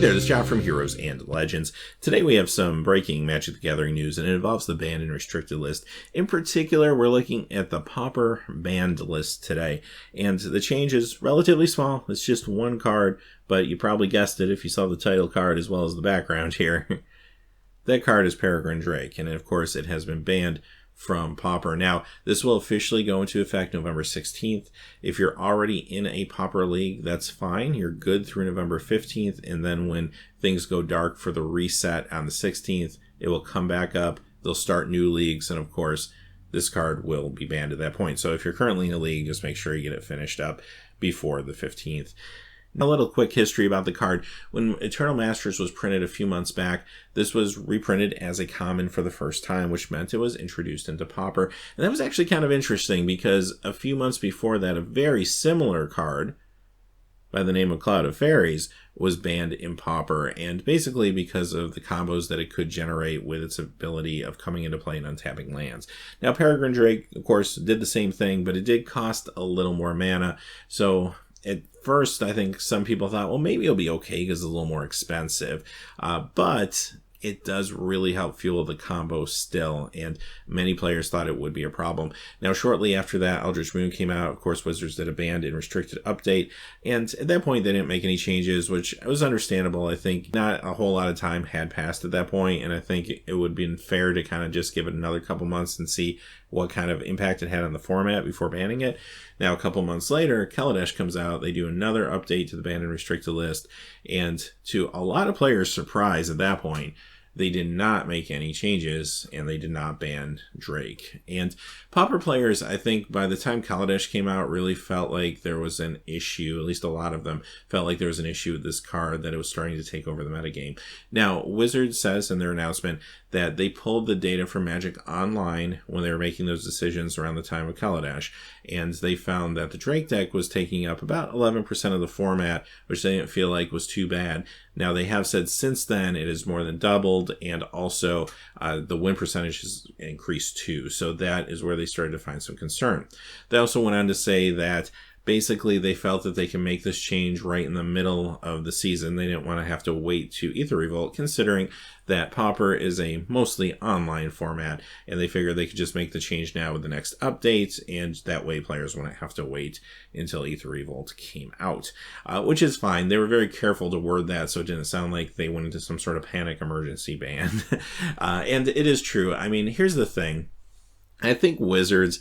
Hey there, this is Jacques from Heroes and Legends. Today we have some breaking Magic the Gathering news, and it involves the banned and restricted list. In particular, we're looking at the Pauper banned list today, and the change is relatively small. It's just one card, but you probably guessed it if you saw the title card as well as the background here. That card is Peregrine Drake, and of course it has been banned from Pauper. Now, this will officially go into effect November 16th. If you're already in a Pauper league, that's fine. You're good through November 15th, and then when things go dark for the reset on the 16th, it will come back up. They'll start new leagues, and of course, this card will be banned at that point. So if you're currently in a league, just make sure you get it finished up before the 15th. A little quick history about the card. When Eternal Masters was printed a few months back, this was reprinted as a common for the first time, which meant it was introduced into Pauper. And that was actually kind of interesting because a few months before that, a very similar card by the name of Cloud of Fairies was banned in Pauper, and basically because of the combos that it could generate with its ability of coming into play and untapping lands. Now, Peregrine Drake, of course, did the same thing, but it did cost a little more mana, so at first, I think some people thought, well, maybe it'll be okay because it's a little more expensive. But it does really help fuel the combo still, and many players thought it would be a problem. Now, shortly after that, Eldritch Moon came out. Of course, Wizards did a banned and restricted update, and at that point, they didn't make any changes, which was understandable. I think not a whole lot of time had passed at that point, and I think it would have been fair to kind of just give it another couple months and see what kind of impact it had on the format before banning it. Now, a couple months later, Kaladesh comes out. They do another update to the banned and restricted list, and to a lot of players' surprise at that point, they did not make any changes, and they did not ban Drake. And Pauper players, I think, by the time Kaladesh came out, really felt like there was an issue. At least a lot of them felt like there was an issue with this card, that it was starting to take over the metagame. Now, Wizards says in their announcement that they pulled the data from Magic Online when they were making those decisions around the time of Kaladesh, and they found that the Drake deck was taking up about 11% of the format, which they didn't feel like was too bad. Now, they have said since then it has more than doubled, and also the win percentage has increased too. So that is where they started to find some concern. They also went on to say that basically they felt that they can make this change right in the middle of the season. They didn't want to have to wait to Aether Revolt, considering that Pauper is a mostly online format, and they figured they could just make the change now with the next update, and that way players wouldn't have to wait until Aether Revolt came out, which is fine. They were very careful to word that so it didn't sound like they went into some sort of panic emergency ban. And it is true. I mean, here's the thing. I think Wizards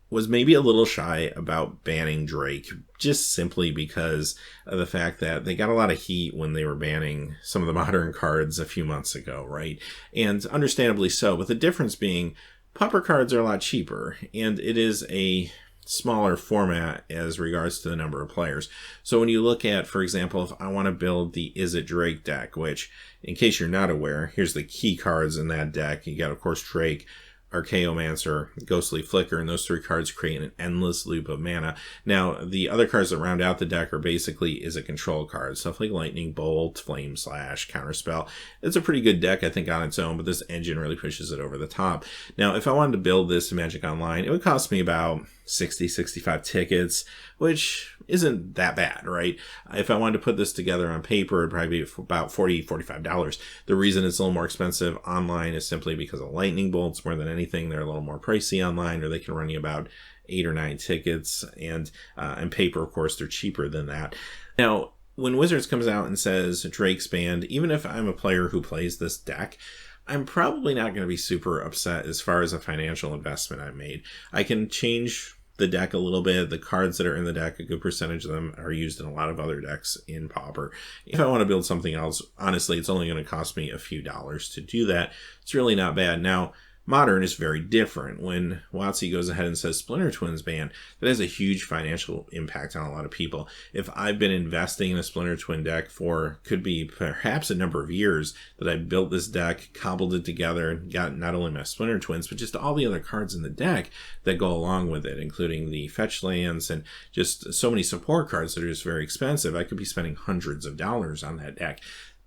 was maybe a little shy about banning Drake, just simply because of the fact that they got a lot of heat when they were banning some of the modern cards a few months ago, right? And understandably so, but the difference being Pauper cards are a lot cheaper, and it is a smaller format as regards to the number of players. So when you look at, for example, if I want to build the Is It Drake deck, which, in case you're not aware, here's the key cards in that deck. You got, of course, Drake, Archaeomancer, Ghostly Flicker, and those three cards create an endless loop of mana. Now, the other cards that round out the deck are basically Is It control cards, stuff like Lightning Bolt, Flame Slash, Counterspell. It's a pretty good deck, I think, on its own, but this engine really pushes it over the top. Now, if I wanted to build this in Magic Online, it would cost me about 60, 65 tickets, which isn't that bad, right? If I wanted to put this together on paper, it'd probably be about $40, $45. The reason it's a little more expensive online is simply because of Lightning Bolts. More than anything, they're a little more pricey online, or they can run you about 8 or 9 tickets, and on paper, of course, they're cheaper than that. Now, when Wizards comes out and says Drake's banned, even if I'm a player who plays this deck, I'm probably not going to be super upset as far as a financial investment I made. I can change the deck a little bit. The cards that are in the deck, a good percentage of them are used in a lot of other decks in Pauper. If I want to build something else, honestly, it's only going to cost me a few dollars to do that. It's really not bad. Now, Modern is very different. When WotC goes ahead and says Splinter Twins ban, that has a huge financial impact on a lot of people. If I've been investing in a Splinter Twin deck for, could be perhaps a number of years, that I built this deck, cobbled it together, got not only my Splinter Twins, but just all the other cards in the deck that go along with it, including the fetch lands and just so many support cards that are just very expensive, I could be spending hundreds of dollars on that deck.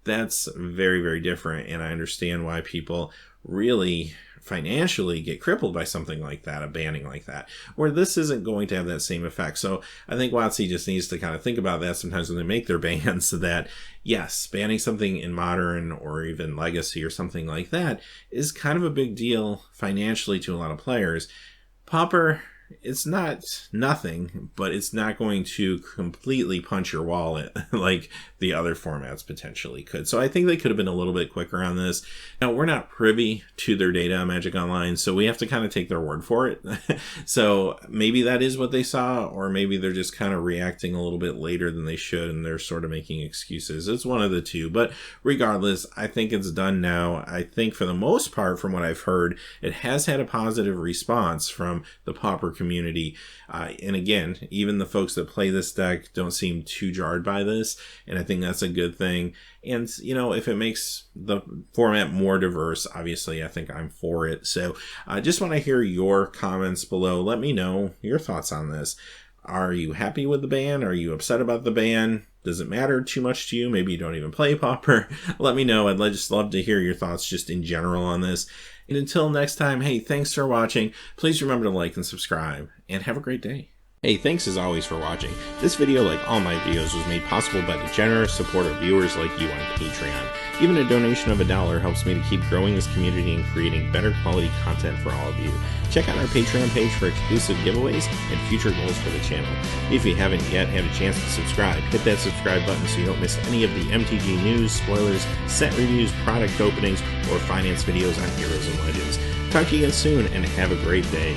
that's very, very different. And I understand why people really financially get crippled by something like that, a banning like that, where this isn't going to have that same effect. So I think WotC just needs to kind of think about that sometimes when they make their bans, so that yes, banning something in Modern or even Legacy or something like that is kind of a big deal financially to a lot of players. Pauper, it's not nothing, but it's not going to completely punch your wallet like the other formats potentially could. So I think they could have been a little bit quicker on this. Now, we're not privy to their data on Magic Online, so we have to kind of take their word for it. So maybe that is what they saw, or maybe they're just kind of reacting a little bit later than they should, and they're sort of making excuses. It's one of the two. But regardless, I think it's done now. I think for the most part, from what I've heard, it has had a positive response from the Pauper community. And again, even the folks that play this deck don't seem too jarred by this, and I think that's a good thing. And, you know, if it makes the format more diverse, obviously I think I'm for it. So I just want to hear your comments below. Let me know your thoughts on this. Are you happy with the ban? Are you upset about the ban? Does it matter too much to you? Maybe you don't even play Pauper. Let me know. I'd just love to hear your thoughts just in general on this. And until next time, hey, thanks for watching. Please remember to like and subscribe, and have a great day. Hey, thanks as always for watching. This video, like all my videos, was made possible by the generous support of viewers like you on Patreon. Even a donation of $1 helps me to keep growing this community and creating better quality content for all of you. Check out our Patreon page for exclusive giveaways and future goals for the channel. If you haven't yet had a chance to subscribe, hit that subscribe button so you don't miss any of the MTG news, spoilers, set reviews, product openings, or finance videos on Heroes and Legends. Talk to you again soon, and have a great day.